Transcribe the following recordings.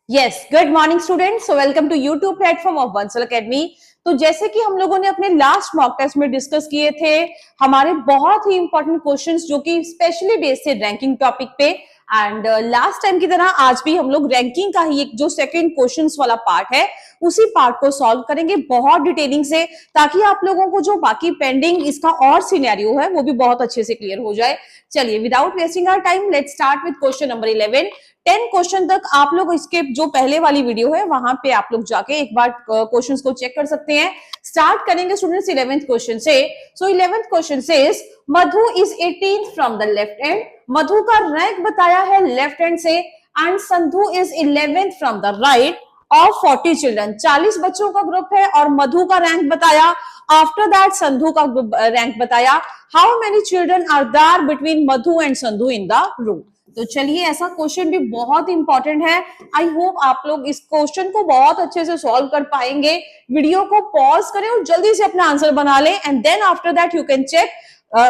Yes, good morning students, so welcome to YouTube platform of Bansal academy. तो जैसे कि हम लोगों ने अपने लास्ट मॉक टेस्ट में डिस्कस किए थे हमारे बहुत ही इंपॉर्टेंट क्वेश्चंस जो कि स्पेशली बेस्ड थे रैंकिंग टॉपिक पे, एंड लास्ट टाइम की तरह आज भी हम लोग रैंकिंग का ही एक जो सेकंड क्वेश्चंस वाला पार्ट है उसी पार्ट को सॉल्व करेंगे बहुत डिटेलिंग से, ताकि आप लोगों को जो बाकी पेंडिंग इसका और सिनेरियो है वो भी बहुत अच्छे से क्लियर हो जाए। चलिए without wasting our time let's start with question number 11। 10 question तक आप लोग इसके जो पहले वाली वीडियो है वहां पे आप लोग जाके एक बार क्वेश्चंस को चेक कर सकते हैं। स्टार्ट करेंगे स्टूडेंट्स 11th क्वेश्चन से। So 11th question says Madhu is 18th from the left end. Madhu का रैंक बताया है लेफ्ट हैंड से, and Sandhu is 11th from the right of 40 children. 40 बच्चों का ग्रुप है और मधु का रैंक बताया। आफ्टर दैट संधु का रैंक बताया। How many children are there between Madhu and Sandhu in the room. तो चलिए, ऐसा क्वेश्चन भी बहुत इंपॉर्टेंट है। आई होप आप लोग इस क्वेश्चन को बहुत अच्छे से सॉल्व कर पाएंगे। वीडियो को पॉज करें और जल्दी से अपना आंसर बना लें, and then after that you can check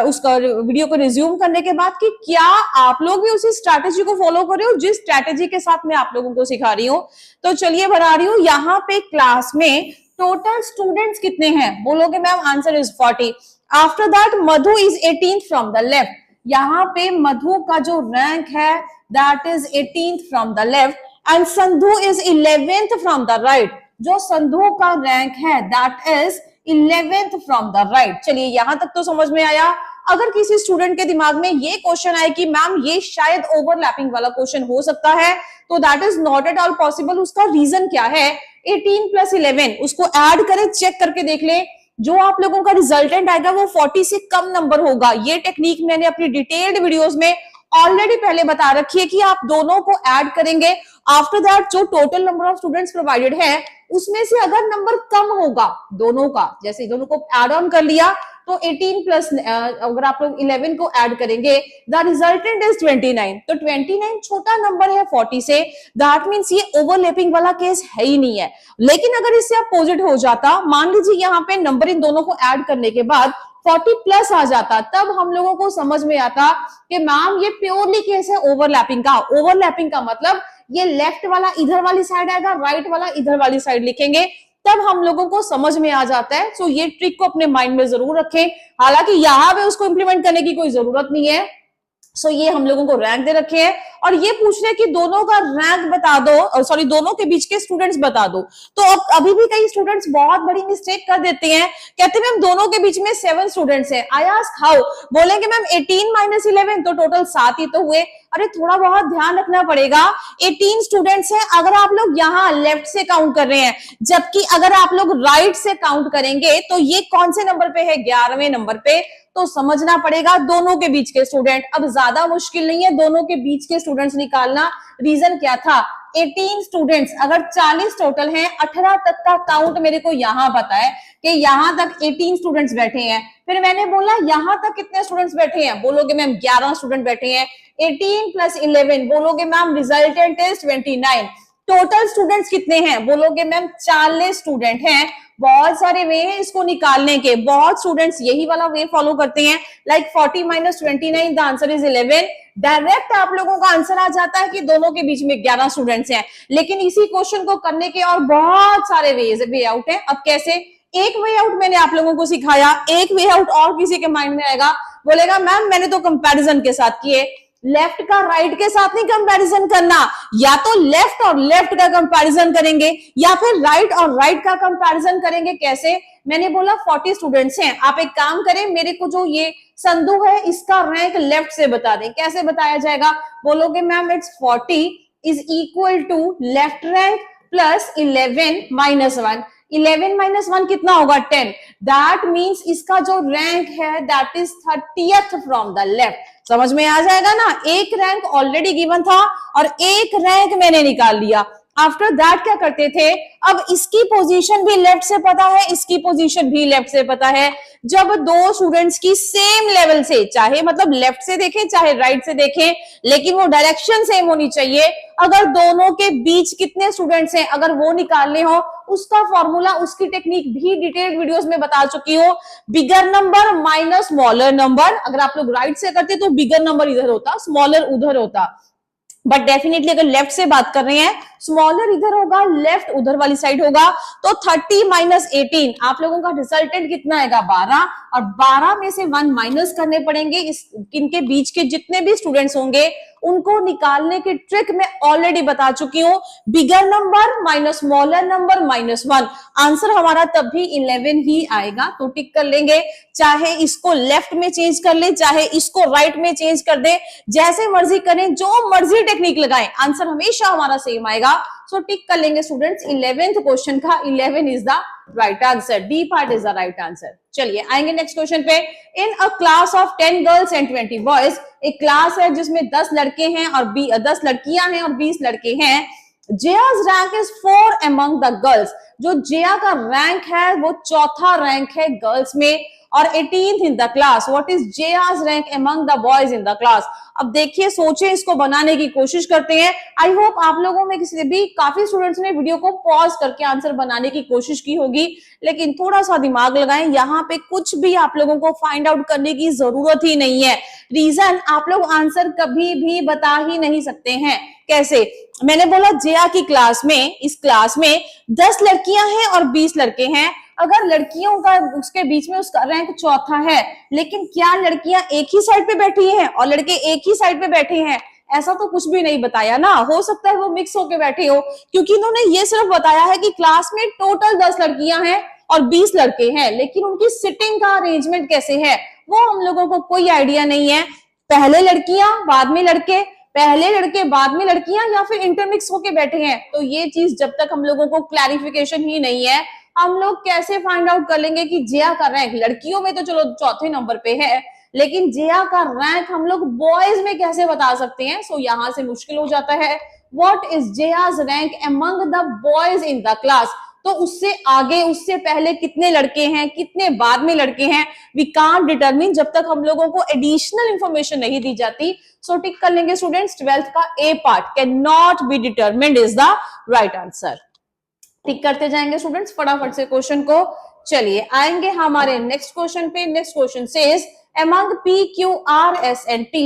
उसका वीडियो को रिज्यूम करने के बाद कि क्या आप लोग भी उसी स्ट्रैटेजी को फॉलो कर रहे हो जिस स्ट्रैटेजी के साथ मैं आप लोगों को सिखा रही हूँ। तो चलिए बना रही हूँ। यहाँ पे क्लास में टोटल स्टूडेंट्स कितने हैं? बोलोगे ma'am answer is 40। After that Madhu is 18th from the left. यहाँ पे मधु का जो रैंक है that is 18th from the left, and Sandhu is 11th from the right. जो संधु का रैंक है that is 11th from the right. चलिए यहां तक तो समझ में आया। अगर किसी स्टूडेंट के दिमाग में ये क्वेश्चन आए कि मैम ये शायद ओवरलैपिंग वाला क्वेश्चन हो सकता है, तो that is not at all possible. उसका रीजन क्या है? 18 प्लस 11 उसको ऐड करें, चेक करके देख ले, जो आप लोगों का रिजल्टेंट आएगा वो 40 से कम नंबर होगा। ये टेक्निक मैंने अपनी डिटेल्ड वीडियोस में ऑलरेडी पहले बता रखी है कि आप दोनों को ऐड करेंगे। आफ्टर दैट जो total number of students provided है उसमें से अगर नंबर कम होगा दोनों का, जैसे दोनों को ऐड ऑन कर लिया तो 18 प्लस अगर आप लोग 11 को ऐड करेंगे द रिजल्टेंट इज 29। तो 29 छोटा नंबर है 40 से, दैट मींस ये ओवरलैपिंग वाला केस है ही नहीं है। लेकिन अगर इससे अपोजिट हो जाता, मान लीजिए यहाँ पे नंबर इन दोनों को ऐड करने के बाद 40 प्लस आ जाता, तब हम लोगों को समझ में आता कि मैम ये प्योरली केस है ओवरलैपिंग का। ओवरलैपिंग का मतलब ये लेफ्ट वाला इधर वाली साइड आएगा, राइट वाला इधर वाली साइड लिखेंगे, तब हम लोगों को समझ में आ जाता है। सो ये ट्रिक को अपने माइंड में जरूर रखें। हालांकि यहां पे उसको इंप्लीमेंट करने की कोई जरूरत नहीं है। सो ये हम लोगों को रैंक दे रखे हैं और ये पूछ रहे हैं कि दोनों का रैंक बता दो, सॉरी दोनों के बीच के स्टूडेंट्स बता दो। तो अब अभी भी कई स्टूडेंट्स बहुत बड़ी मिस्टेक कर देते हैं, कहते हैं मैम दोनों के बीच में 7 स्टूडेंट्स हैं। I ask how? बोलेंगे मैम 18 माइनस 11 तो टोटल 7 ही तो हुए। अरे थोड़ा बहुत ध्यान रखना पड़ेगा, 18 स्टूडेंट्स हैं अगर आप लोग यहाँ लेफ्ट से काउंट कर रहे हैं, जबकि अगर आप लोग राइट से काउंट करेंगे तो ये कौन से नंबर पे है? 11वें नंबर पे। तो समझना पड़ेगा दोनों के बीच के स्टूडेंट। अब ज्यादा मुश्किल नहीं है दोनों के बीच के स्टूडेंट्स निकालना। रीजन क्या था? 18 स्टूडेंट्स अगर 40 टोटल हैं, 18 तक का काउंट मेरे को यहां पता है कि यहां तक 18 स्टूडेंट्स बैठे हैं। फिर मैंने बोला यहां तक कितने स्टूडेंट्स बैठे हैं? बोलोगे मैम 11 स्टूडेंट बैठे हैं। 18 प्लस 11 बोलोगे ma'am resultant is 29। Total students कितने हैं? बोलोगे मैम 40 स्टूडेंट हैं। बहुत सारे वे हैं इसको निकालने के, बहुत स्टूडेंट्स यही वाला वे फॉलो करते हैं, like 40 minus 29 the answer is 11। Direct आप लोगों का आंसर आ जाता है कि दोनों के बीच में 11 स्टूडेंट्स हैं। लेकिन इसी क्वेश्चन को करने के और बहुत सारे वे आउट है। अब कैसे? एक वे आउट मैंने आप लोगों को सिखाया, एक वे आउट और किसी के माइंड में आएगा, बोलेगा मैम मैंने तो कंपैरिजन के साथ किए। लेफ्ट का राइट के साथ नहीं कंपैरिजन करना, या तो लेफ्ट और लेफ्ट का कंपैरिजन करेंगे या फिर राइट और राइट का कंपैरिजन करेंगे। कैसे? मैंने बोला 40 स्टूडेंट्स हैं, आप एक काम करें, मेरे को जो ये संधु है इसका रैंक लेफ्ट से बता दें। कैसे बताया जाएगा? बोलोगे ma'am it's 40 is equal to left rank plus 11 minus 1। 11 minus 1 कितना होगा? 10। दैट मीन्स इसका जो रैंक है that is 30th from the left. समझ में आ जाएगा ना? एक रैंक ऑलरेडी गिवन था और एक रैंक मैंने निकाल लिया। आफ्टर दैट क्या करते थे? अब इसकी पोजीशन भी लेफ्ट से पता है, इसकी पोजीशन भी लेफ्ट से पता है। जब दो स्टूडेंट्स की सेम लेवल से, चाहे मतलब लेफ्ट से देखें चाहे राइट से देखें, लेकिन वो डायरेक्शन सेम होनी चाहिए। अगर दोनों के बीच कितने स्टूडेंट्स हैं अगर वो निकालने हो, उसका फॉर्मूला, उसकी टेक्निक भी डिटेल्ड वीडियोस में बता चुकी हूँ। बिगर नंबर माइनस स्मॉलर नंबर। अगर आप लोग राइट से करते तो बिगर नंबर इधर होता, स्मॉलर उधर होता। बट डेफिनेटली अगर लेफ्ट से बात कर रहे हैं, स्मॉलर इधर होगा, लेफ्ट उधर वाली साइड होगा, तो 30 माइनस 18 आप लोगों का रिजल्टेंट कितना आएगा 12, और 12 में से 1 माइनस करने पड़ेंगे। इनके बीच के जितने भी स्टूडेंट्स होंगे उनको निकालने की ट्रिक मैं ऑलरेडी बता चुकी हूं, बिगर number minus smaller number minus 1, answer हमारा तब भी 11 ही आएगा। तो टिक कर लेंगे, चाहे इसको लेफ्ट में चेंज कर ले, चाहे इसको राइट में चेंज कर दे, जैसे मर्जी करें, जो मर्जी टेक्निक लगाएं, आंसर हमेशा हमारा सेम आएगा। सो टिक कर लेंगे स्टूडेंट्स, 11th क्वेश्चन का 11 is the right answer, D part is the right answer. चलिए आएंगे नेक्स्ट क्वेश्चन पे। In a class of 10 girls and 20 boys, एक क्लास है जिसमें 10 लड़के हैं और 10 लड़कियां हैं और 20 लड़के हैं। जया's rank is 4 among the girls, जो जया का रैंक है वो चौथा रैंक है गर्ल्स में, और 18th in the class. What is Jaya's rank among the boys in the class? अब देखिए, सोचे, इसको बनाने की कोशिश करते हैं। आई होप आप लोगों में किसी भी काफी स्टूडेंट्स ने वीडियो को पॉज करके आंसर बनाने की कोशिश की होगी, लेकिन थोड़ा सा दिमाग लगाएं, यहाँ पे कुछ भी आप लोगों को फाइंड आउट करने की जरूरत ही नहीं है। रीजन, आप लोग आंसर कभी भी बता ही नहीं सकते हैं। कैसे? मैंने बोला जया की क्लास में, इस क्लास में 10 लड़कियां हैं और 20 लड़के हैं। अगर लड़कियों का उसके बीच में उसका रैंक चौथा है, लेकिन क्या लड़कियां एक ही साइड पे बैठी हैं और लड़के एक ही साइड पे बैठे हैं? ऐसा तो कुछ भी नहीं बताया ना, हो सकता है वो मिक्स होके बैठे हो, क्योंकि इन्होंने ये सिर्फ बताया है कि क्लास में टोटल 10 लड़कियां हैं और 20 लड़के हैं, लेकिन उनकी सिटिंग का अरेंजमेंट कैसे है वो हम लोगों को कोई आइडिया नहीं है। पहले लड़कियां बाद में लड़के, पहले लड़के बाद में लड़कियां, या फिर इंटरमिक्स होके बैठे हैं, तो ये चीज जब तक हम लोगों को क्लैरिफिकेशन ही नहीं है, हम लोग कैसे फाइंड आउट कर लेंगे कि जया का रैंक लड़कियों में तो चलो चौथे नंबर पे है, लेकिन जया का रैंक हम लोग बॉयज में कैसे बता सकते हैं? सो यहां से मुश्किल हो जाता है। What is Jaya's rank among the boys in the class? तो उससे आगे, उससे पहले कितने लड़के हैं, कितने बाद में लड़के हैं, वी कांट डिटरमिन जब तक हम लोगों को एडिशनल इंफॉर्मेशन नहीं दी जाती। सो टिक कर लेंगे स्टूडेंट्स, 12th का A part, cannot be determined is the right answer. टिक करते जाएंगे स्टूडेंट्स फटाफट से क्वेश्चन को। चलिए आएंगे हमारे नेक्स्ट क्वेश्चन पे। Next question says among P, Q, R, S and T,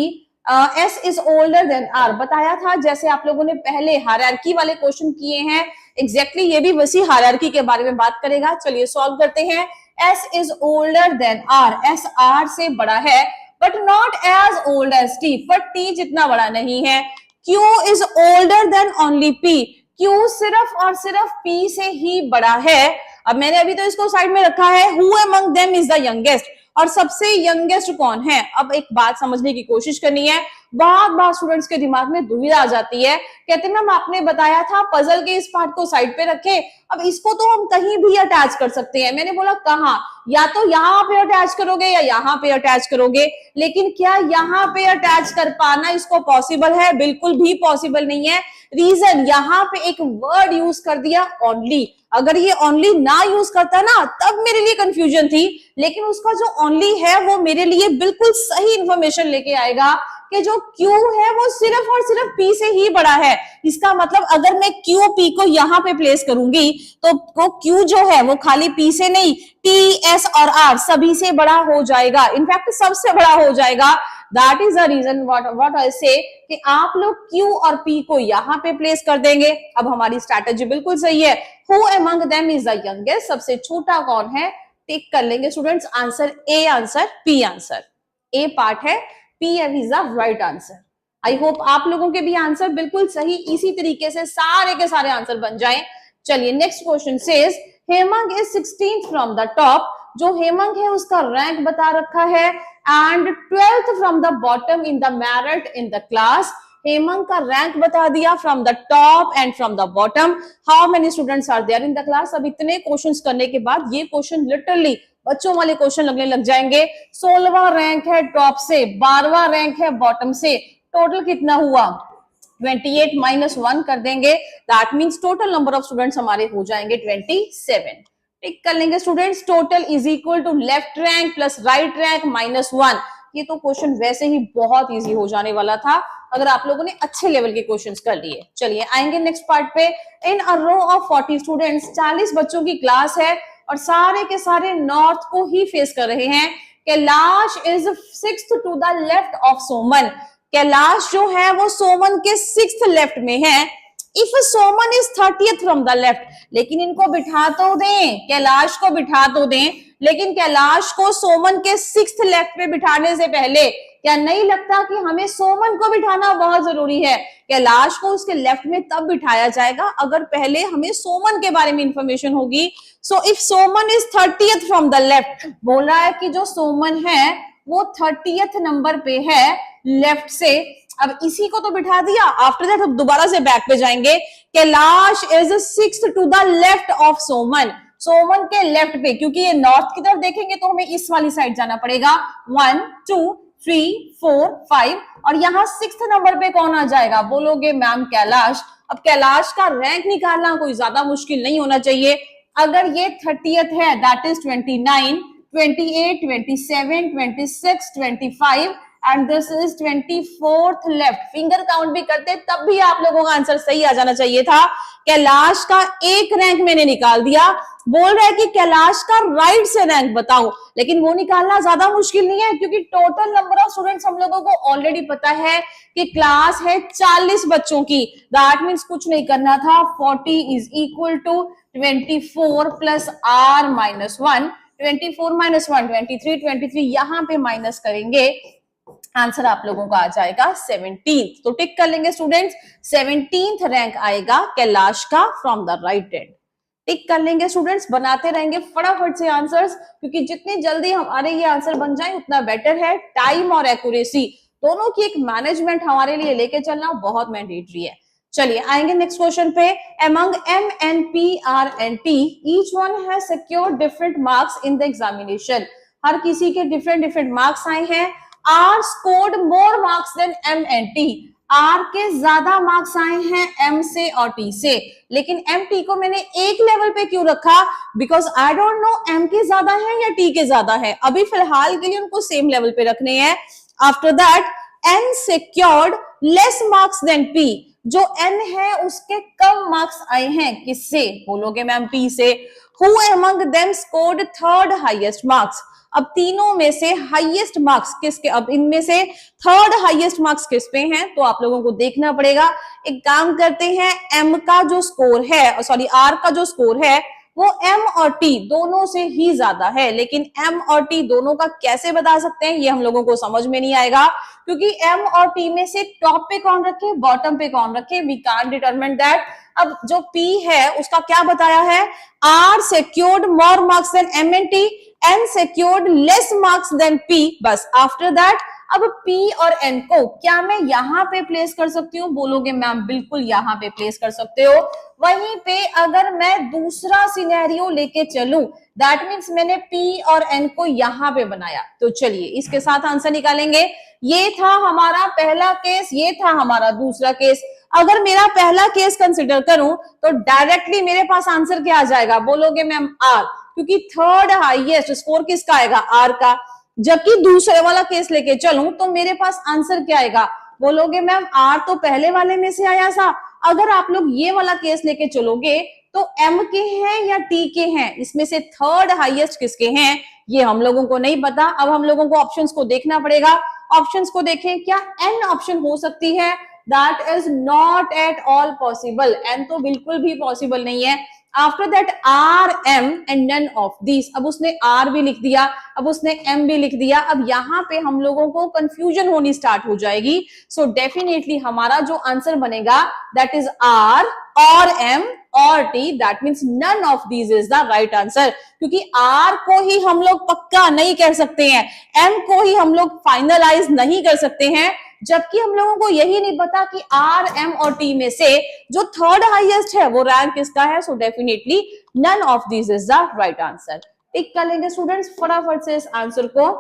S is older than R। बताया था, जैसे आप लोगों ने पहले हायरार्की वाले क्वेश्चन किए हैं, एग्जैक्टली ये भी वैसी हायरार्की के बारे में बात करेगा। चलिए सॉल्व करते हैं। S is older than R, S R से बड़ा है, but not as old as T, पर T जितना बड़ा नहीं है। Q is older than only P, Q सिर्फ और सिर्फ P से ही बड़ा है। अब मैंने अभी तो इसको साइड में रखा है, who among them is the youngest, और सबसे यंगेस्ट कौन है? अब एक बात समझने की कोशिश करनी है। बहुत बार स्टूडेंट्स के दिमाग में दुविधा आ जाती है, कहते हैं मैम आपने बताया था पजल के इस पार्ट को साइड पे रखे, अब इसको तो हम कहीं भी अटैच कर सकते हैं। मैंने बोला कहाँ? या तो यहाँ पे अटैच करोगे या यहाँ पे अटैच करोगे, लेकिन क्या यहाँ पे अटैच कर पाना इसको पॉसिबल है? बिल्कुल भी पॉसिबल नहीं है। रीजन, यहाँ पे एक वर्ड यूज कर दिया ओनली, अगर ये ओनली ना यूज करता ना तब मेरे लिए कंफ्यूजन थी, लेकिन उसका जो ओनली है वो मेरे लिए बिल्कुल सही इंफॉर्मेशन लेके आएगा कि जो Q है वो सिर्फ और सिर्फ P से ही बड़ा है। इसका मतलब अगर मैं Q P को यहाँ पे प्लेस करूंगी तो Q जो है वो खाली P से नहीं, T, S और R सभी से बड़ा हो जाएगा, इनफैक्ट सबसे बड़ा हो जाएगा। That is the reason what I say कि आप लोग Q और P को यहाँ पे प्लेस कर देंगे। अब हमारी स्ट्रैटेजी बिल्कुल सही है। Who among them is the youngest, सबसे छोटा कौन है? टिक कर लेंगे students, answer A, answer P, answer A part है, P is the right answer। I hope आप लोगों के भी आंसर बिल्कुल सही इसी तरीके से सारे के सारे आंसर बन जाएं। चलिए next question says Hemang is 16th from the top, जो हेमंग है उसका रैंक बता रखा है, and 12th from the bottom in the merit in the class. Hemang का रैंक बता दिया from the top and from the bottom. How many students are there in the class? अब इतने क्वेश्चंस करने के बाद ये क्वेश्चन लिटरली बच्चों वाले क्वेश्चन लगने लग जाएंगे। 16वां रैंक है टॉप से, 12वां रैंक है बॉटम से, टोटल कितना हुआ? 28 माइनस 1 कर देंगे, that means total number of students हमारे हो जाएंगे 27। टिक कर लेंगे students, total is equal to left rank plus right rank minus 1। ये तो क्वेश्चन वैसे ही बहुत इजी हो जाने वाला था अगर आप लोगों ने अच्छे लेवल के क्वेश्चंस कर लिए। चलिए आएंगे नेक्स्ट पार्ट पे। In a row of 40 students, 40 बच्चों की क्लास है और सारे के सारे नॉर्थ को ही फेस कर रहे हैं। Kailash is 6th to the left of Soman. Kailash जो है वो सोमन के 6th लेफ्ट में है। If Soman is 30th from the left, लेकिन इनको बिठा तो दें, कैलाश को बिठा तो दें, लेकिन कैलाश को सोमन के 6th लेफ्ट पे बिठाने से पहले क्या नहीं लगता कि हमें सोमन को बिठाना बहुत जरूरी है? कैलाश को उसके लेफ्ट में तब बिठाया जाएगा अगर पहले हमें सोमन के बारे में इंफॉर्मेशन होगी। So if Soman is 30th from the left, बोल रहा है कि जो सोमन है वो 30th नंबर पे है लेफ्ट से। अब इसी को तो बिठा दिया, आफ्टर दैट अब दोबारा से बैक पे जाएंगे। Kailash is 6th to the left of Soman, Soman के लेफ्ट पे, क्योंकि ये नॉर्थ की तरफ देखेंगे तो हमें इस वाली साइड जाना पड़ेगा। 1 2 3 4 5 और यहाँ 6th नंबर पे कौन आ जाएगा? बोलोगे मैम कैलाश। अब कैलाश का रैंक निकालना कोई ज्यादा मुश्किल नहीं होना चाहिए। अगर ये 30th है that is 29, 28, 27, 26, 25 and this is 24th left. Finger count भी करते तब भी आप लोगों का आंसर सही आ जाना चाहिए था। कैलाश का एक रैंक मैंने निकाल दिया। बोल रहा है कि कैलाश का राइट से रैंक बताओ, लेकिन वो निकालना ज्यादा मुश्किल नहीं है क्योंकि टोटल नंबर ऑफ स्टूडेंट्स हम लोगों को ऑलरेडी पता है कि क्लास है 40 बच्चों की। दैट मीन्स कुछ नहीं करना था। 40 is equal to 24 plus r minus 1, 24 minus 1 23, 23 यहां पे माइनस करेंगे, आंसर आप लोगों का आ जाएगा 17th। तो टिक कर लेंगे स्टूडेंट्स, 17th रैंक आएगा कैलाश का फ्रॉम द राइट एंड। टिक कर लेंगे स्टूडेंट्स, बनाते रहेंगे फटाफट से आंसर्स, क्योंकि जितनी जल्दी हमारे ये आंसर बन जाए उतना बेटर है। टाइम और एक्यूरेसी दोनों की एक मैनेजमेंट हमारे लिए लेके चलना बहुत मैंडेटरी है। चलिए आएंगे नेक्स्ट क्वेश्चन पे। Among M, N, P, R and T, each one has secured different marks in the examination. हर किसी के डिफरेंट मार्क्स आए हैं। R scored more marks than M and T. R के ज्यादा मार्क्स आए हैं M से और T से, लेकिन M T को मैंने एक लेवल पे क्यों रखा? Because I don't know M के ज्यादा है या T के ज्यादा है। अभी फिलहाल के लिए उनको सेम लेवल पे रखने हैं। After that N secured less marks than P. जो N है उसके कम मार्क्स आए हैं किससे? बोलोगे मैम P से। Who among them scored third highest marks? अब तीनों में से हाईएस्ट मार्क्स किसके? अब इनमें से थर्ड हाईएस्ट मार्क्स किस पे हैं? तो आप लोगों को देखना पड़ेगा। एक काम करते हैं, M का जो स्कोर है, सॉरी R का जो स्कोर है वो M और T दोनों से ही ज्यादा है, लेकिन M और T दोनों का कैसे बता सकते हैं ये हम लोगों को समझ में नहीं आएगा, क्योंकि M और T में से टॉप पे कौन रखे, बॉटम पे कौन रखे, वी कांट डिटरमिन दैट। अब जो P है उसका क्या बताया है? R secured more marks than M and T, N secured less marks than P। बस आफ्टर दैट अब P और N को क्या मैं यहां पे प्लेस कर सकती हूँ? बोलोगे मैम बिल्कुल यहां पे प्लेस कर सकते हो। वहीं पे अगर मैं दूसरा सिनेरियो लेके चलूं, दैट मीन्स मैंने P और N को यहां पे बनाया, तो चलिए इसके साथ आंसर निकालेंगे। ये था हमारा पहला केस, ये था हमारा दूसरा केस। अगर मेरा पहला केस कंसिडर करूं तो डायरेक्टली मेरे पास आंसर क्या आ जाएगा? बोलोगे मैम R, क्योंकि थर्ड हाईएस्ट स्कोर किसका आएगा? R का। जबकि दूसरे वाला केस लेके चलूं तो मेरे पास आंसर क्या आएगा? बोलोगे मैम R तो पहले वाले में से आया था। अगर आप लोग ये वाला केस लेके चलोगे तो M के हैं या T के हैं, इसमें से थर्ड हाईएस्ट किसके हैं ये हम लोगों को नहीं पता। अब हम लोगों को ऑप्शंस को देखना पड़ेगा। ऑप्शंस को देखें, क्या N ऑप्शन हो सकती है? That is not at all possible. N तो बिल्कुल भी पॉसिबल नहीं है। After that R, M and none of these. अब उसने R भी लिख दिया, अब उसने M भी लिख दिया। अब यहाँ पे हम लोगों को कंफ्यूजन होनी स्टार्ट हो जाएगी। सो डेफिनेटली हमारा जो आंसर बनेगा दैट इज R और M और T, that means none of these is the right answer. क्योंकि R को ही हम लोग पक्का नहीं कर सकते हैं, M को ही हम लोग फाइनलाइज नहीं कर सकते हैं, जबकि हम लोगों को यही नहीं पता कि R, M और T में से जो थर्ड हाईएस्ट है वो रैंक किसका है। So definitely none of this is the right answer. टिक कर लेंगे स्टूडेंट्स फटाफट से इस आंसर को।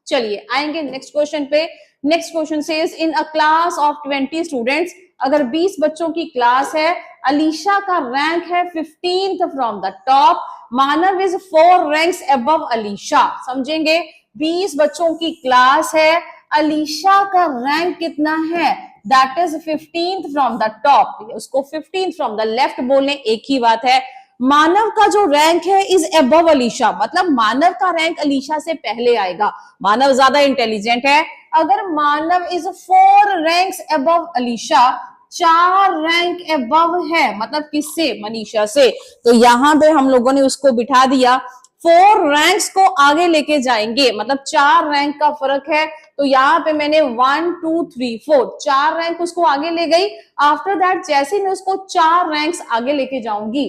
चलिए आएंगे नेक्स्ट क्वेश्चन पे। Next question says in a class of 20 students, अगर 20 बच्चों की क्लास है, अलीशा का रैंक है 15th from the top, Manav is 4 ranks above Alisha. समझेंगे, 20 बच्चों की क्लास है, अलीशा का रैंक कितना है? That is 15th from the top. उसको 15th फ्रॉम द लेफ्ट बोलने एक ही बात है। मानव का जो रैंक है इज अबव अलीशा, मतलब मानव का रैंक अलीशा से पहले आएगा, मानव ज्यादा इंटेलिजेंट है। अगर Manav is 4 ranks above Alisha, 4 rank above है, मतलब किससे, मनीषा से, तो यहां पे हम लोगों ने उसको बिठा दिया। 4 रैंक्स को आगे लेके जाएंगे, मतलब 4 रैंक का फर्क है, तो यहाँ पे मैंने 1 2 3 4 4 रैंक उसको आगे ले गई। आफ्टर दैट जैसे मैं उसको 4 रैंक्स आगे लेके जाऊंगी,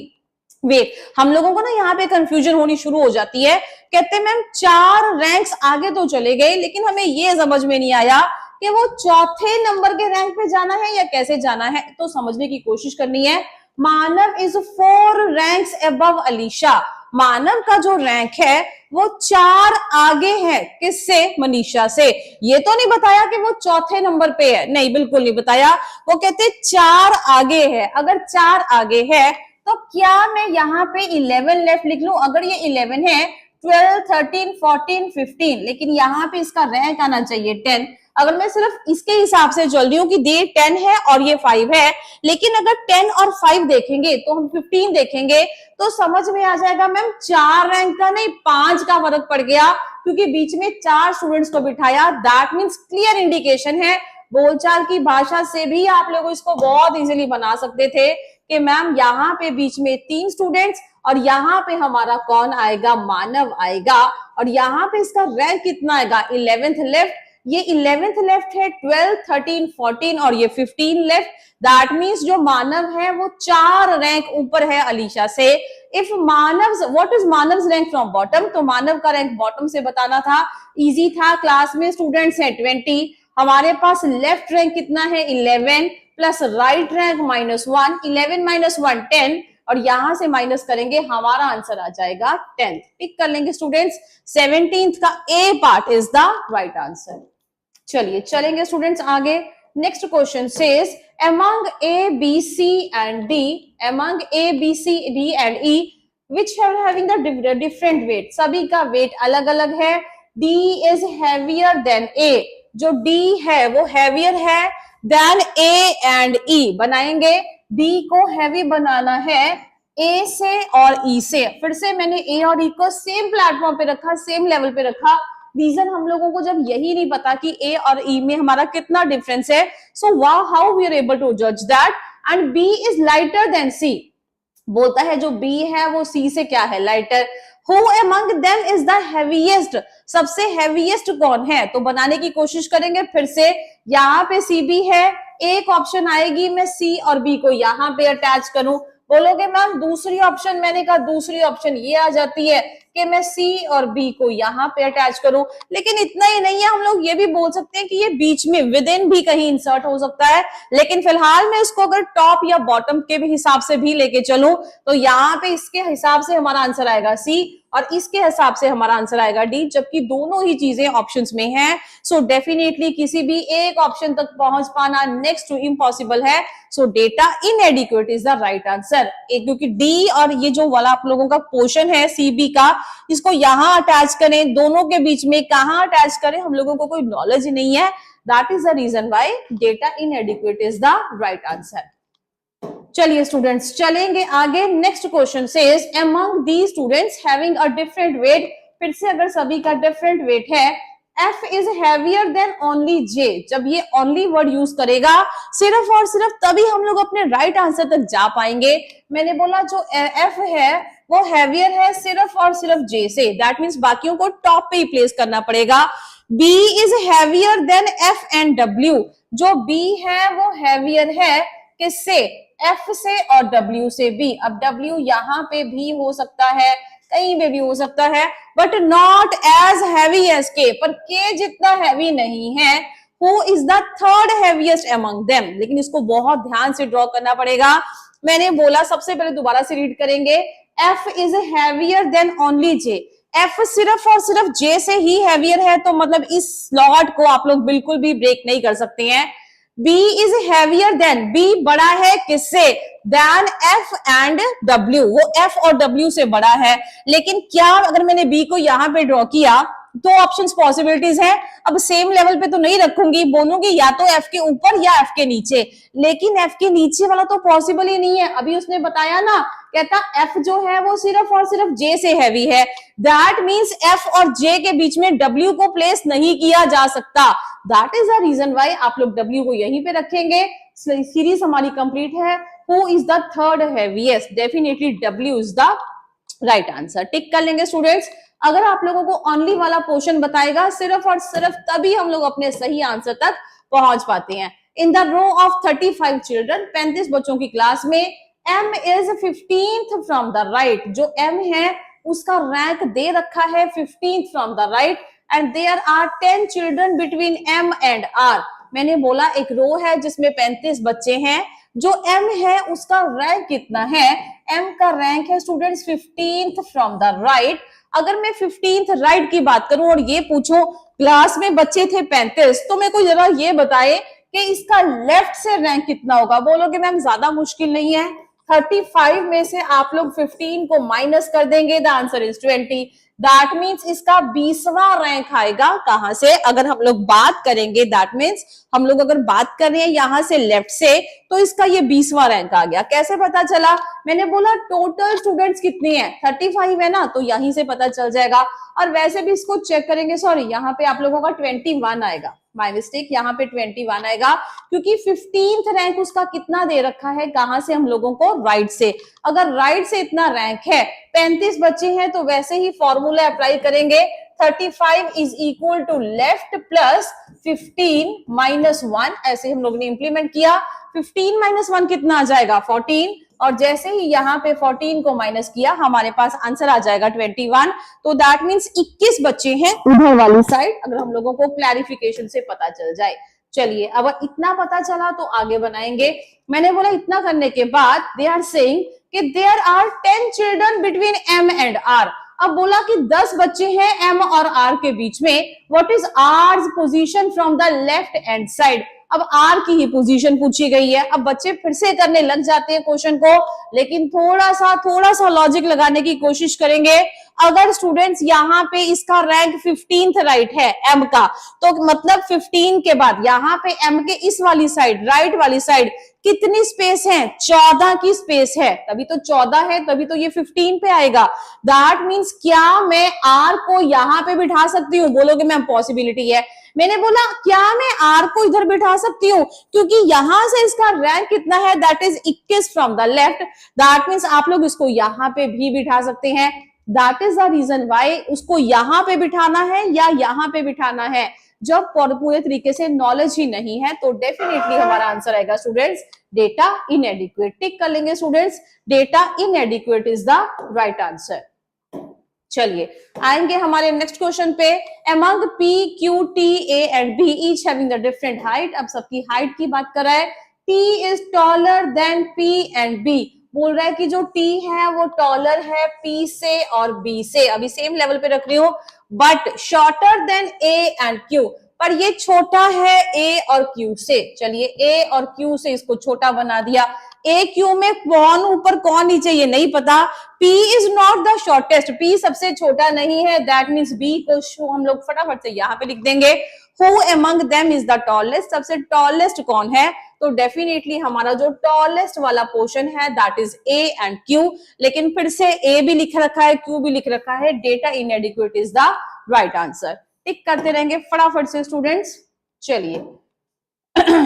वेट, हम लोगों को ना यहाँ पे कंफ्यूजन होनी शुरू हो जाती है, कहते मैम 4 रैंक्स आगे तो चले गए, लेकिन हमें ये समझ में नहीं आया कि वो चौथे नंबर के रैंक पे जाना है या कैसे जाना है, तो समझने की कोशिश करनी है। मानव इज 4 रैंक्स अबव अलीशा, मानव का जो रैंक है वो 4 आगे है, किससे, मनीषा से। ये तो नहीं बताया कि वो चौथे नंबर पे है, नहीं बिल्कुल नहीं बताया, वो कहते 4 आगे है। अगर 4 आगे है तो क्या मैं यहाँ पे 11 लेफ्ट लिख लूं? अगर ये 11 है, 12 13 14 15, लेकिन यहाँ पे इसका रैंक आना चाहिए 10। अगर मैं सिर्फ इसके हिसाब से चल रही हूँ कि ये 10 है और ये 5 है, लेकिन अगर 10 और 5 देखेंगे तो हम 15 देखेंगे, तो समझ में आ जाएगा मैम 4 रैंक का नहीं 5 का फर्क पड़ गया, क्योंकि बीच में 4 स्टूडेंट्स को बिठाया। दैट मीन्स क्लियर इंडिकेशन है, बोलचाल की भाषा से भी आप लोग इसको बहुत इजीली बना सकते थे कि मैम यहाँ पे बीच में 3 स्टूडेंट्स और यहाँ पे हमारा कौन आएगा, मानव आएगा, और यहाँ पे इसका रैंक कितना आएगा, 11th लेफ्ट। ये 11th लेफ्ट है, 12 13 14 और ये 15 लेफ्ट। दैट मीन्स जो मानव है वो 4 रैंक ऊपर है अलीशा से। If Manav, what is Manav rank from bottom, तो मानव का रैंक बॉटम से बताना था, इजी था। क्लास में स्टूडेंट्स हैं 20, हमारे पास लेफ्ट रैंक कितना है 11 प्लस राइट रैंक -1, 11 - 1 10, और यहां से माइनस करेंगे हमारा आंसर आ जाएगा 10th। टिक कर लेंगे स्टूडेंट्स, 17th का A part is the right answer. चलिए चलेंगे स्टूडेंट्स आगे। Next question says among A, B, C and D, among A, B, C, D and E, which are having the different weight, सभी का wait अलग अलग है। D is heavier than A, जो D है वो heavier है than A and E। बनाएंगे, D को heavy बनाना है A से और E से। फिर से मैंने A और E को सेम प्लेटफॉर्म पे रखा, सेम लेवल पे रखा। रीजन हम लोगों को जब यही नहीं पता कि ए और ई में हमारा कितना डिफरेंस है, so how we are able to जज that. And B is lighter than C, बोलता है जो बी है वो सी से क्या है, lighter. Who among them is the heaviest, सबसे हैवीएस्ट कौन है, तो बनाने की कोशिश करेंगे। फिर से यहाँ पे सी बी है, एक ऑप्शन आएगी, मैं सी और बी को यहाँ पे अटैच करूं। बोलोगे मैम दूसरी ऑप्शन, मैंने कहा दूसरी ऑप्शन ये आ जाती है कि मैं सी और बी को यहाँ पे अटैच करूं, लेकिन इतना ही नहीं है, हम लोग ये भी बोल सकते हैं कि ये बीच में विद इन भी कहीं इंसर्ट हो सकता है। लेकिन फिलहाल मैं इसको अगर टॉप या बॉटम के भी हिसाब से भी लेके चलूं, तो यहाँ पे इसके हिसाब से हमारा आंसर आएगा सी और इसके हिसाब से हमारा आंसर आएगा डी, जबकि दोनों ही चीजें ऑप्शंस में हैं। सो डेफिनेटली किसी भी एक ऑप्शन तक पहुंच पाना नेक्स्ट टू इम्पॉसिबल है। सो data inadequate is the right answer. क्योंकि डी और ये जो वाला आप लोगों का पोर्शन है सी बी का, इसको यहां अटैच करें, दोनों के बीच में कहां अटैच करें, हम लोगों को कोई नॉलेज ही नहीं है। That is the reason why data inadequate is the right answer. चलिए स्टूडेंट्स चलेंगे आगे। Next question says among the students having a different weight, फिर से अगर सभी का डिफरेंट वेट है, F is heavier than only J, जब ये only वर्ड यूज करेगा सिर्फ और सिर्फ तभी हम लोग अपने राइट आंसर तक जा पाएंगे। मैंने बोला जो F है वो heavier है सिर्फ और सिर्फ J से, दैट मीन्स बाकियों को टॉप पे ही प्लेस करना पड़ेगा। B is heavier than F and W, जो B है वो heavier है किससे, F से और W से भी। अब W यहाँ पे भी हो सकता है, कहीं पे भी हो सकता है, but not as heavy as K, पर के जितना हैवी नहीं है। Who is the third heaviest among them, लेकिन इसको बहुत ध्यान से ड्रॉ करना पड़ेगा। मैंने बोला सबसे पहले दोबारा से रीड करेंगे, F is heavier than only J, F सिर्फ और सिर्फ जे से ही हैवियर है, तो मतलब इस लॉट को आप लोग बिल्कुल भी ब्रेक नहीं कर सकते हैं। B is heavier than, B बड़ा है किससे, देन F एंड W, वो F और W से बड़ा है। लेकिन क्या अगर मैंने B को यहां पे ड्रॉ किया दो ऑप्शंस पॉसिबिलिटीज हैं। अब सेम लेवल पे तो नहीं रखूंगी, बोलूंगी या तो एफ के ऊपर या एफ के नीचे, लेकिन एफ के नीचे वाला तो पॉसिबल ही नहीं है। अभी उसने बताया ना, कहता एफ जो है वो सिर्फ और सिर्फ जे से हैवी है, दैट मींस एफ और जे के बीच में डब्ल्यू को प्लेस नहीं किया जा सकता। That is the reason why आप लोग डब्ल्यू को यहीं पे रखेंगे। सीरीज हमारी कंप्लीट है। Who is the third heaviest? Definitely W is the right answer. टिक कर लेंगे स्टूडेंट्स। अगर आप लोगों को ओनली वाला पोर्शन बताएगा सिर्फ और सिर्फ तभी हम लोग अपने सही आंसर तक पहुंच पाते हैं। In the row of 35 children, 35 बच्चों की क्लास में M is 15th from the right. जो M है उसका रैंक दे रखा है 15th from the right and there are 10 children between M and R। मैंने बोला एक रो है जिसमें 35 बच्चे हैं, जो M है उसका रैंक कितना है? M का रैंक है students 15th from the right. अगर मैं 15th राइट की बात करूं और ये पूछूं क्लास में बच्चे थे 35, तो मेरे को जरा ये बताए कि इसका लेफ्ट से रैंक कितना होगा। बोलोगे मैम ज्यादा मुश्किल नहीं है, 35 में से आप लोग 15 को माइनस कर देंगे, the answer is 20। That means इसका 20वां रैंक आएगा। कहां से? अगर हम लोग बात करेंगे, दैट मीन्स हम लोग अगर बात कर रहे हैं यहां से लेफ्ट से, तो इसका ये 20वां रैंक आ गया। कैसे पता चला? मैंने बोला टोटल स्टूडेंट्स कितने हैं, 35 है ना, तो यहीं से पता चल जाएगा। और वैसे भी इसको चेक करेंगे, सॉरी यहाँ पे आप लोगों का 21 आएगा, माय मिस्टेक, यहाँ पे 21 आएगा क्योंकि 15th रैंक उसका कितना दे रखा है, कहां से? हम लोगों को राइट से। अगर राइट से इतना रैंक है, 35 बच्चे हैं, तो वैसे ही फॉर्मूला अप्लाई करेंगे, 35 is equal to left plus 15 minus 1। ऐसे हम लोग ने इंप्लीमेंट किया। 15 माइनस 1 कितना आ जाएगा? 14। और जैसे ही यहाँ पे 14 को माइनस किया, हमारे पास आंसर आ जाएगा 21। तो दैट मीन्स 21 बच्चे हैं उधर वाली साइड, अगर हम लोगों को क्लैरिफिकेशन से पता चल जाए। चलिए, अब इतना पता चला तो आगे बनाएंगे। मैंने बोला इतना करने के बाद दे आर सेइंग कि there are 10 children between M and R। अब बोला कि 10 बच्चे हैं M और R के बीच में। What is R's position from the left hand side? अब R की ही पोजीशन पूछी गई है। अब बच्चे फिर से करने लग जाते हैं क्वेश्चन को, लेकिन थोड़ा सा लॉजिक लगाने की कोशिश करेंगे। अगर स्टूडेंट्स यहाँ पे इसका रैंक 15th राइट है M का, तो मतलब 15 के बाद यहाँ पे M के इस वाली साइड, राइट वाली साइड कितनी स्पेस है? 14 की स्पेस है, तभी तो 14 है, तभी तो ये 15 पे आएगा। दैट मीन्स क्या मैं R को यहाँ पे बिठा सकती हूँ? बोलोगे मैम पॉसिबिलिटी है। मैंने बोला क्या मैं R को इधर बिठा सकती हूँ, क्योंकि यहां से इसका रैंक कितना है, that is 21 from the left. That means आप लोग इसको यहाँ पे भी बिठा सकते हैं। That is the reason why उसको यहाँ पे बिठाना है या यहाँ पे बिठाना है। जब पूरे तरीके से नॉलेज ही नहीं है, तो डेफिनेटली हमारा आंसर आएगा स्टूडेंट्स डेटा इनएडिक्वेट। टिक कर लेंगे students, data inadequate is the right answer. चलिए आएंगे हमारे नेक्स्ट क्वेश्चन पे। Among P, Q, T, A and B each having the different height। अब सबकी हाइट की बात कर रहा है। T is taller than P and B। बोल रहा है कि जो T है वो टॉलर है P से और B से। अभी सेम लेवल पे रख रही हूँ, but shorter than A and Q। पर ये छोटा है A और Q से। चलिए A और Q से इसको छोटा बना दिया। A Q में कौन ऊपर कौन नीचे ये नहीं पता। P is not the shortest, P सबसे छोटा नहीं है। दैट मीन्स B को हम लोग फटाफट से यहाँ पे लिख देंगे। Who among them is the tallest? सबसे टॉलेस्ट कौन है? तो डेफिनेटली हमारा जो टॉलेस्ट वाला पोर्शन है that is A and Q। लेकिन फिर से A भी लिख रखा है, Q भी लिख रखा है। Data inadequate is the right answer. टिक करते रहेंगे फटाफट से स्टूडेंट्स। चलिए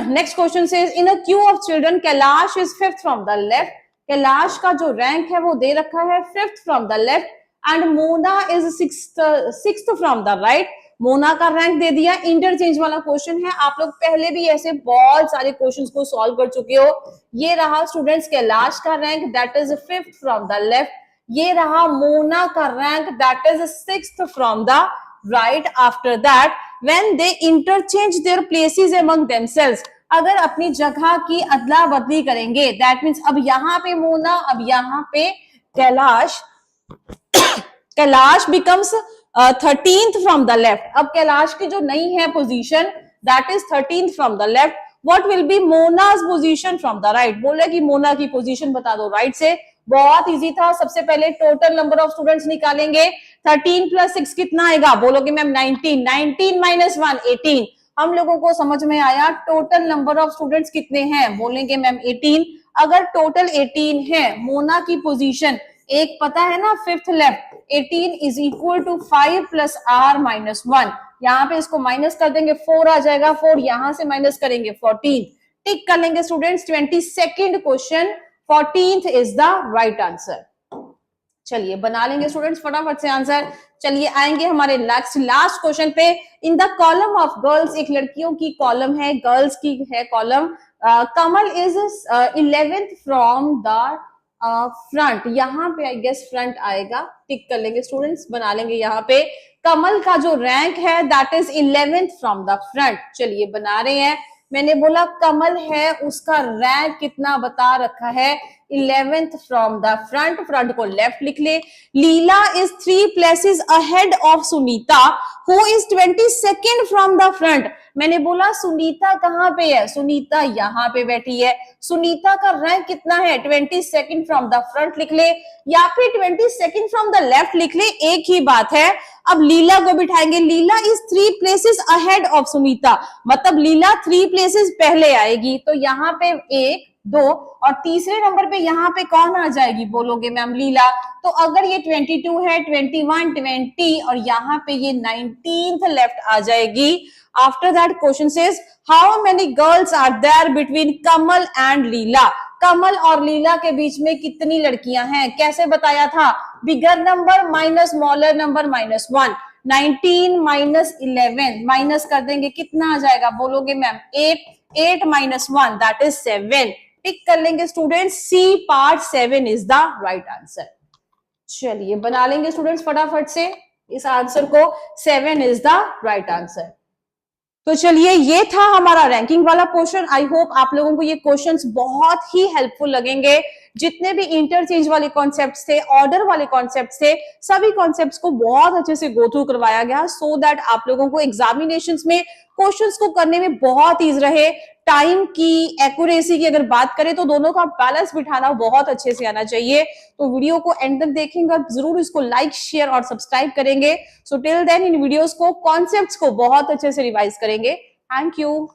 नेक्स्ट क्वेश्चन से, in a queue of children Kailash is 5th from the left. Kailash का जो रैंक है वो दे रखा है 5th from the left and Mona is 6th from the right. Mona का रैंक दे दिया। इंटरचेंज वाला क्वेश्चन है, आप लोग पहले भी ऐसे बहुत सारे क्वेश्चंस को सॉल्व कर चुके हो। ये रहा स्टूडेंट्स कैलाश का rank, that is 5th from the left. ये रहा मोना का rank, that is 6th from the right. After that when they interchange their places among themselves, अगर अपनी जगह की अदला बदली करेंगे, दैट मीन्स अब यहाँ पे मोना, अब यहाँ पे Kailash, Kailash becomes 13th from the left. अब कैलाश की जो नहीं है position, that is 13th from the left. What will be Mona's position from the right? बोल रहे कि मोना की पोजीशन बता दो राइट से। बहुत इजी था। सबसे पहले टोटल नंबर ऑफ स्टूडेंट्स निकालेंगे। 13 प्लस 6 कितना आएगा? बोलोगे मैम 19। 19 माइनस 1 18। हम लोगों को समझ में आया टोटल नंबर ऑफ स्टूडेंट्स कितने हैं? बोलेंगे मैम 18। अगर टोटल 18 है, मोना की पोजीशन एक पता है ना, fifth left, 18 is equal to 5 plus R minus 1। यहाँ पे इसको माइनस कर देंगे, 4 आ जाएगा, 4 यहां से माइनस करेंगे 14। टिक कर लेंगे students. 22nd question 14th is the right answer. चलिए बना लेंगे स्टूडेंट्स फटाफट से आंसर। चलिए आएंगे हमारे लास्ट क्वेश्चन पे। In the column of girls, एक लड़कियों की कॉलम है, गर्ल्स की है column. Kamal is 11th from the front. यहाँ पे आई गेस फ्रंट आएगा। टिक कर लेंगे स्टूडेंट्स, बना लेंगे यहाँ पे। कमल का जो रैंक है that is 11th from the front. चलिए बना रहे हैं। मैंने बोला कमल है, उसका रैंक कितना बता रखा है? 11th from the front. Front को लेफ्ट लिख ले। Leela is 3 places ahead of Sunita who is 22nd from the front. मैंने बोला सुनीता कहां पे है? सुनीता यहाँ पे बैठी है। सुनीता का रैंक कितना है? 22nd फ्रॉम द फ्रंट लिख ले, या फिर 22nd फ्रॉम द लेफ्ट लिख ले, एक ही बात है। अब लीला को बिठाएंगे। Leela is 3 places ahead of Sunita, मतलब लीला 3 प्लेसेस पहले आएगी। तो यहाँ पे 1 2 और तीसरे नंबर पे यहाँ पे कौन आ जाएगी? बोलोगे मैम लीला। तो अगर ये 22 है, 21 20 और यहाँ पे ये 19th लेफ्ट आ जाएगी। After that question says how many girls are there between Kamal and Leela. Kamal और लीला के बीच में कितनी लड़कियां हैं? कैसे बताया था? Bigger number minus smaller number minus 1। 19 minus 11 minus कर देंगे, कितना आ जाएगा? बोलोगे ma'am 8। 8 minus 1 that is 7। Tick कर लेंगे students. C part 7 is the right answer. चलिए बना लेंगे स्टूडेंट्स फटाफट से इस आंसर को। 7 इज द राइट आंसर। तो चलिए ये था हमारा रैंकिंग वाला पोर्शन। आई होप आप लोगों को ये क्वेश्चंस बहुत ही हेल्पफुल लगेंगे। जितने भी इंटरचेंज वाले कॉन्सेप्ट्स थे, ऑर्डर वाले कॉन्सेप्ट्स थे, सभी कॉन्सेप्ट्स को बहुत अच्छे से गो थ्रू करवाया गया सो दैट आप लोगों को एग्जामिनेशंस में क्वेश्चंस को करने में बहुत ईज रहे। टाइम की, एक्यूरेसी की अगर बात करें तो दोनों का बैलेंस बिठाना बहुत अच्छे से आना चाहिए। तो वीडियो को एंड तक देखेंगे और जरूर इसको लाइक शेयर और सब्सक्राइब करेंगे। So till then in videos को, कॉन्सेप्ट्स को बहुत अच्छे से रिवाइज करेंगे। Thank you.